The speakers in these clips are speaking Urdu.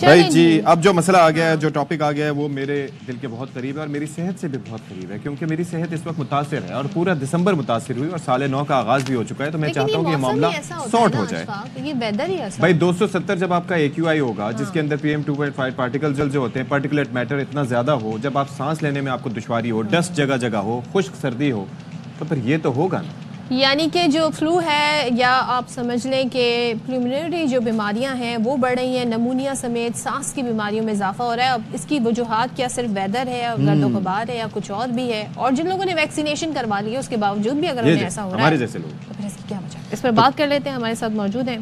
بھائی جی اب جو مسئلہ آ گیا ہے, جو ٹاپک آ گیا ہے, وہ میرے دل کے بہت قریب ہے اور میری صحت سے بھی بہت قریب ہے, کیونکہ میری صحت اس وقت متاثر ہے اور پورا دسمبر متاثر ہوئی اور سال نو کا آغاز بھی ہو چکا ہے. تو میں چاہتا ہوں کہ یہ معاملہ سارٹ ہو جائے. بھائی 270 جب آپ کا AQI ہوگا, جس کے اندر PM2.5 پارٹیکل جو ہوتے ہیں, پارٹیکلیٹ میٹر اتنا زیادہ ہو, جب آپ سانس لینے میں آپ کو دشواری ہو, ڈسٹ جگہ جگہ ہو, خشک سردی ہو, تو پھر یہ تو ہوگا نا. یعنی کہ جو فلو ہے, یا آپ سمجھ لیں کہ پلمونری جو بیماریاں ہیں وہ بڑھ رہی ہیں, نمونیا سمیت سانس کی بیماریوں میں اضافہ ہو رہا ہے. اب اس کی وجوہات کیا صرف ویدر ہے, گرد و غبار ہے, یا کچھ اور بھی ہے؟ اور جن لوگوں نے ویکسینیشن کروا لی ہے اس کے باوجود بھی اگر انہیں ایسا ہو رہا ہے, ہمارے جیسے لوگ, تو پھر اس کی کیا وجہ ہے؟ اس پر بات کر لیتے ہیں. ہمارے ساتھ موجود ہیں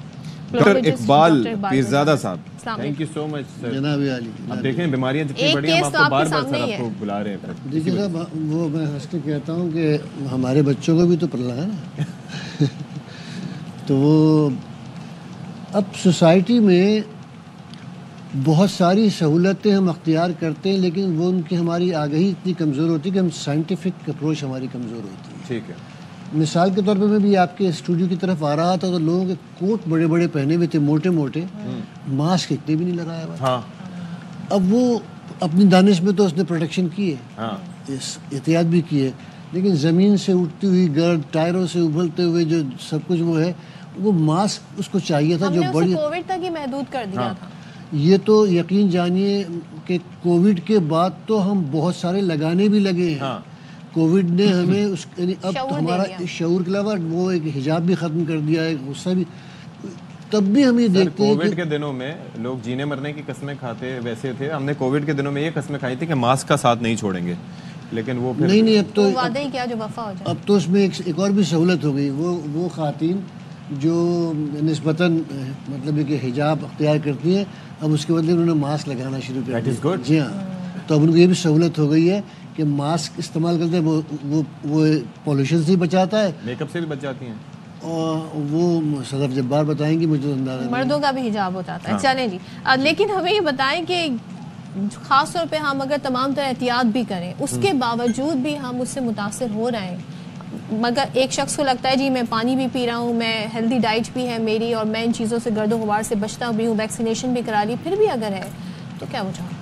ڈاکٹر اقبال پیرزادہ صاحب. تھینک یو سو مچ سر. جناب علی, اب دیکھیں بیماریاں جتنی بڑی ہیں, ہم آپ کو بار بار سر آپ کو بلا رہے ہیں. دیکھیے صاحب, وہ میں ہنس کے کہتا ہوں کہ ہمارے بچوں کو بھی تو پڑھنا ہے نا. تو وہ اب سوسائٹی میں بہت ساری سہولتیں ہم اختیار کرتے ہیں, لیکن وہ ان کی ہماری آگہی اتنی کمزور ہوتی ہے کہ ہم سائنٹیفک اپروچ ہماری کمزور ہوتی ہے. ٹھیک ہے. مثال کے طور پہ میں بھی آپ کے اسٹوڈیو کی طرف آ رہا تھا تو لوگوں کے کوٹ بڑے بڑے پہنے ہوئے تھے, موٹے موٹے, ماسک اتنے بھی نہیں لگایا ہوا. اب وہ اپنی دانش میں تو اس نے پروٹیکشن کی ہے, احتیاط بھی کی ہے, لیکن زمین سے اٹھتی ہوئی گرد, ٹائروں سے ابھلتے ہوئے جو سب کچھ وہ ہے, وہ ماسک اس کو چاہیے تھا جو بڑی کووڈ تک ہی محدود کر دیا تھا. یہ تو یقین جانیے کہ کووڈ کے بعد تو ہم بہت سارے لگانے بھی لگے ہیں. کووڈ نے ہمیں اس اب ہمارا شعور کے علاوہ وہ ایک حجاب بھی ختم کر دیا ہے, غصہ بھی. تب بھی ہم یہ دیکھتے ہیں کووڈ کے دنوں میں لوگ جینے مرنے کی قسمیں کھاتے ویسے تھے. ہم نے کووڈ کے دنوں میں یہ قسمیں کھائی تھی کہ ماسک کا ساتھ نہیں چھوڑیں گے, لیکن وہ نہیں, اب تو وعدہ ہی کیا جو وفا ہو جائے. اب تو اس میں ایک اور بھی سہولت ہو گئی. وہ خواتین جو نسبتاً مطلب ہے کہ حجاب اختیار کرتی ہیں, اب اس کے بدلے انہوں نے ماسک لگانا شروع کر دیا. جی ہاں, تو اب ان کو یہ بھی سہولت ہو گئی ہے کہ ماسک استعمال کرتے ہیں, وہ پولوشن سے بچاتا ہے, میک اپ سے بھی بچ جاتی ہیں. اور وہ صدف جبار بتائیں گی, مجھے اندازہ مردوں کا بھی حجاب ہوتا ہے. چلیں جی, لیکن ہمیں یہ بتائیں کہ خاص طور پہ ہم اگر تمام طرح احتیاط بھی کریں, اس کے باوجود بھی ہم اس سے متاثر ہو رہے ہیں. مگر ایک شخص کو لگتا ہے جی میں پانی بھی پی رہا ہوں, میں ہیلدی ڈائٹ بھی ہے میری, اور میں ان چیزوں سے گرد و غبار سے بچتا بھی ہوں, ویکسینیشن بھی کرا لی, پھر بھی اگر ہے تو کیا وجہ ہے؟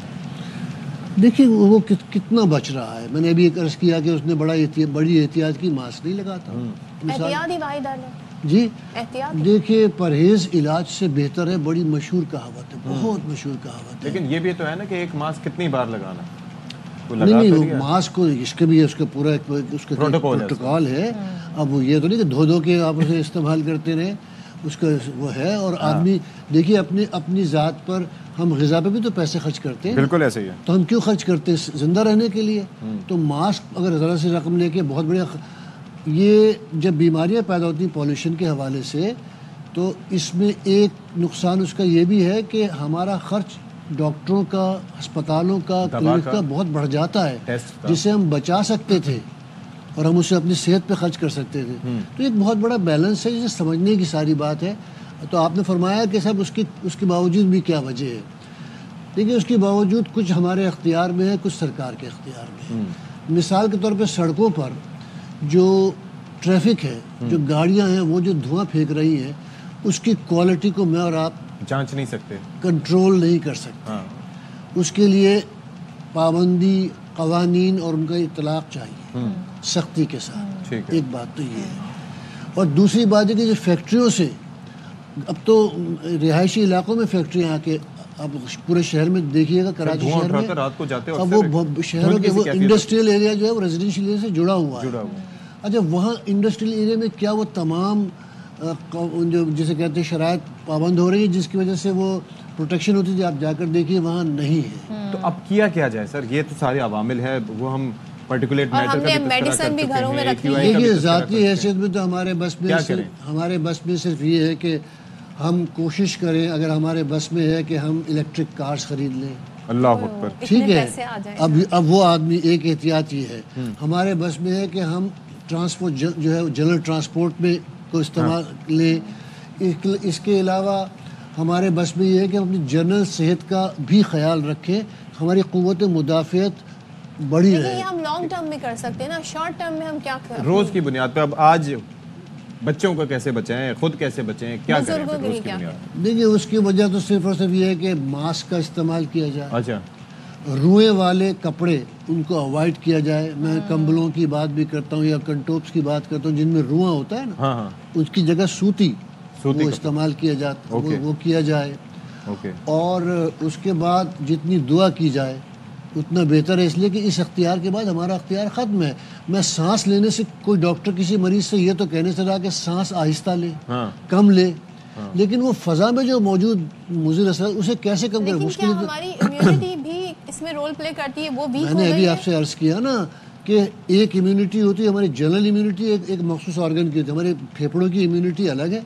دیکھیے وہ کتنا بچ رہا ہے. میں نے ابھی ایک عرض کیا کہ اس نے بڑی احتیاط کی, ماسک نہیں لگاتا. احتیاط ہی واحد ہے جی. احتیاط دیکھیے پرہیز علاج سے بہتر ہے, بڑی مشہور کہاوت ہے, بہت مشہور کہاوت ہے. لیکن یہ بھی تو ہے نا کہ ایک ماسک کتنی بار لگانا. نہیں, ماسک کو اس کے بھی اس کا پورا اس کا پروٹوکول ہے. اب وہ یہ تو نہیں کہ دھو کے آپ اسے استعمال کرتے رہیں, اس کا وہ ہے. اور آدمی دیکھیے اپنی ذات پر, ہم غذا پہ بھی تو پیسے خرچ کرتے ہیں. بالکل ایسے ہی ہے. تو ہم کیوں خرچ کرتے ہیں؟ زندہ رہنے کے لیے. تو ماسک اگر ذرا سی رقم لے کے بہت بڑی, یہ جب بیماریاں پیدا ہوتی ہیں پالوشن کے حوالے سے, تو اس میں ایک نقصان اس کا یہ بھی ہے کہ ہمارا خرچ ڈاکٹروں کا, ہسپتالوں کا, کلینک کا بہت بڑھ جاتا ہے, جسے ہم بچا سکتے تھے اور ہم اسے اپنی صحت پہ خرچ کر سکتے تھے. تو ایک بہت بڑا بیلنس ہے جسے سمجھنے کی ساری بات ہے. تو آپ نے فرمایا کہ صاحب اس کے باوجود بھی کیا وجہ ہے. دیکھیے اس کے باوجود کچھ ہمارے اختیار میں ہے, کچھ سرکار کے اختیار میں ہے. مثال کے طور پہ سڑکوں پر جو ٹریفک ہے, جو گاڑیاں ہیں, وہ جو دھواں پھینک رہی ہیں, اس کی کوالٹی کو میں اور آپ جانچ نہیں سکتے, کنٹرول نہیں کر سکتے. اس کے لیے پابندی, قوانین اور ان کا اطلاق چاہیے سختی کے ساتھ. ایک بات تو یہ ہے. اور دوسری بات ہے کہ جو فیکٹریوں سے, اب تو رہائشی علاقوں میں فیکٹریاں آ کے, آپ پورے شہر میں دیکھیے گا, کراچی شہر میں اب وہ شہروں کے وہ انڈسٹریل ایریا جو ہے وہ ریزیڈینشیل ایریا سے جڑا ہوا ہے. اچھا, وہاں انڈسٹریل ایریا میں کیا وہ تمام جو جسے کہتے ہیں شرائط پابند ہو رہی ہے, جس کی وجہ سے وہ پروٹیکشن ہوتی تھی؟ آپ جا کر دیکھیے وہاں نہیں ہے. تو اب کیا جائے سر؟ یہ تو سارے عوامل ہے, وہ ہم پرٹیکولیٹ میٹر کا میڈیسن بھی گھروں میں رکھتے ہیں. دیکھیے ذاتی حیثیت میں تو ہمارے بس میں صرف یہ ہے کہ ہم کوشش کریں, اگر ہمارے بس میں ہے کہ ہم الیکٹرک کارز خرید لیں. اللہ اکبر. ٹھیک ہے, اب وہ آدمی ایک احتیاط یہ ہے. ہمارے بس میں ہے کہ ہم ٹرانسپورٹ جو ہے جنرل ٹرانسپورٹ میں کو استعمال لیں. اس کے علاوہ ہمارے بس میں یہ ہے کہ ہم اپنی جنرل صحت کا بھی خیال رکھیں, ہماری قوت مدافعت بڑی رہے. یہ ہم لانگ ٹرم میں کر سکتے ہیں نا, شارٹ ٹرم میں ہم کیا کریں؟ روز کی بنیاد پہ. اب آج بچوں کو کیسے بچائیں, خود کیسے بچائیں, کیا کریں پھر اس کی بنیاد؟ دیکھیے اس کی وجہ تو صرف اور صرف یہ ہے کہ ماسک کا استعمال کیا جائے, اچھا, روئیں والے کپڑے ان کو اوائڈ کیا جائے. میں کمبلوں کی بات بھی کرتا ہوں یا کنٹوپس کی بات کرتا ہوں جن میں روواں ہوتا ہے نا, ہاں ہاں, اس کی جگہ سوتی وہ استعمال کیا جاتا, وہ کیا جائے. اور اس کے بعد جتنی دعا کی جائے اتنا بہتر ہے, اس لیے کہ اس اختیار کے بعد ہمارا اختیار ختم ہے. میں سانس لینے سے, کوئی ڈاکٹر کسی مریض سے یہ تو کہنے سے رہا کہ سانس آہستہ لے, کم لے, لیکن وہ فضا میں جو موجود مضر اثرات اسے کیسے کم کرے؟ لیکن کیا ہماری امیونٹی بھی اس میں رول پلے کرتی ہے؟ وہ بھی میں نے ابھی آپ سے عرض کیا نا کہ ایک امیونٹی ہوتی ہے ہماری جنرل امیونٹی, ایک مخصوص آرگن کی ہوتی ہے. ہمارے پھیپڑوں کی امیونٹی الگ ہے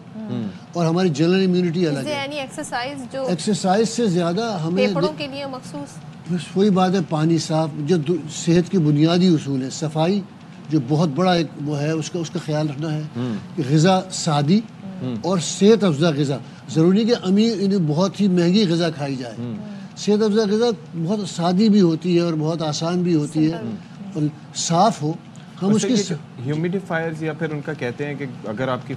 اور ہماری جنرل امیونٹی الگ ہے. ایکسرسائز سے زیادہ ہمیں پھیپڑوں کے لیے مخصوص وہی بات ہے, پانی صاف, جو صحت کے بنیادی اصول ہیں, صفائی جو بہت بڑا ایک وہ ہے, اس کا خیال رکھنا ہے. غذا سادی اور صحت افزا غذا, ضروری کہ امیر بہت ہی مہنگی غذا کھائی جائے. صحت افزا غذا بہت سادی بھی ہوتی ہے اور بہت آسان بھی ہوتی ہے اور صاف ہو. ہم اس کی ہیومیڈیفائرز یا پھر ان کا کہتے ہیں کہ اگر آپ کی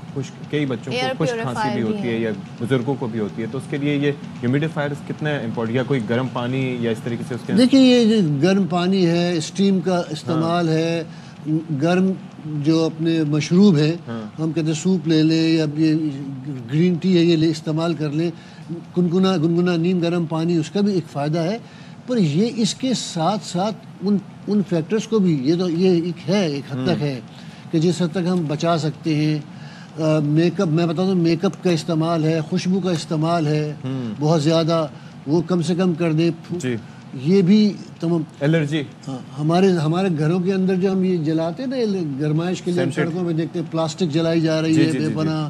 کئی بچوں کو خشک کھانسی بھی ہوتی ہے یا بزرگوں کو بھی ہوتی ہے تو اس کے لیے یہ ہیومیڈیفائرز کتنا امپورٹنٹ, یا کوئی گرم پانی یا اس طریقے سے اس کے دیکھیے یہ گرم پانی ہے, اسٹیم کا استعمال ہے, گرم جو اپنے مشروب ہے, ہم کہتے ہیں سوپ لے لیں یا گرین ٹی ہے یہ استعمال کر لیں, گنگنا نیم گرم پانی, اس کا بھی ایک فائدہ ہے. پر یہ اس کے ساتھ ساتھ ان فیکٹرز کو بھی یہ ایک حد تک ہے کہ جس حد تک ہم بچا سکتے ہیں. میک اپ, میں بتا دوں, میک اپ کا استعمال ہے, خوشبو کا استعمال ہے بہت زیادہ, وہ کم سے کم کر دے. یہ بھی تمام الرجی, ہمارے گھروں کے اندر جو ہم یہ جلاتے ہیں نا گرمائش کے لیے, سڑکوں میں دیکھتے ہیں پلاسٹک جلائی جا رہی ہے بے پناہ,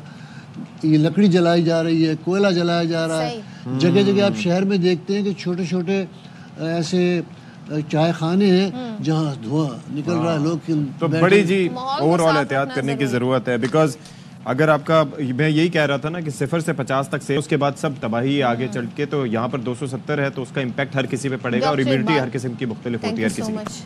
یہ لکڑی جلائی جا رہی ہے, کوئلہ جلایا جا رہا ہے. جگہ جگہ آپ شہر میں دیکھتے ہیں کہ چھوٹے چھوٹے ایسے چائے خانے ہیں جہاں دھواں نکل رہا ہے. لوگ تو بڑی جی اوور آل احتیاط کرنے کی ضرورت ہے, بیکاز اگر آپ کا, میں یہی کہہ رہا تھا نا کہ 0 سے 50 تک سے اس کے بعد سب تباہی آگے چل کے, تو یہاں پر 270 ہے تو اس کا امپیکٹ ہر کسی پہ پڑے گا, اور امیونٹی ہر قسم کی مختلف ہوتی ہے ہر کسی کی.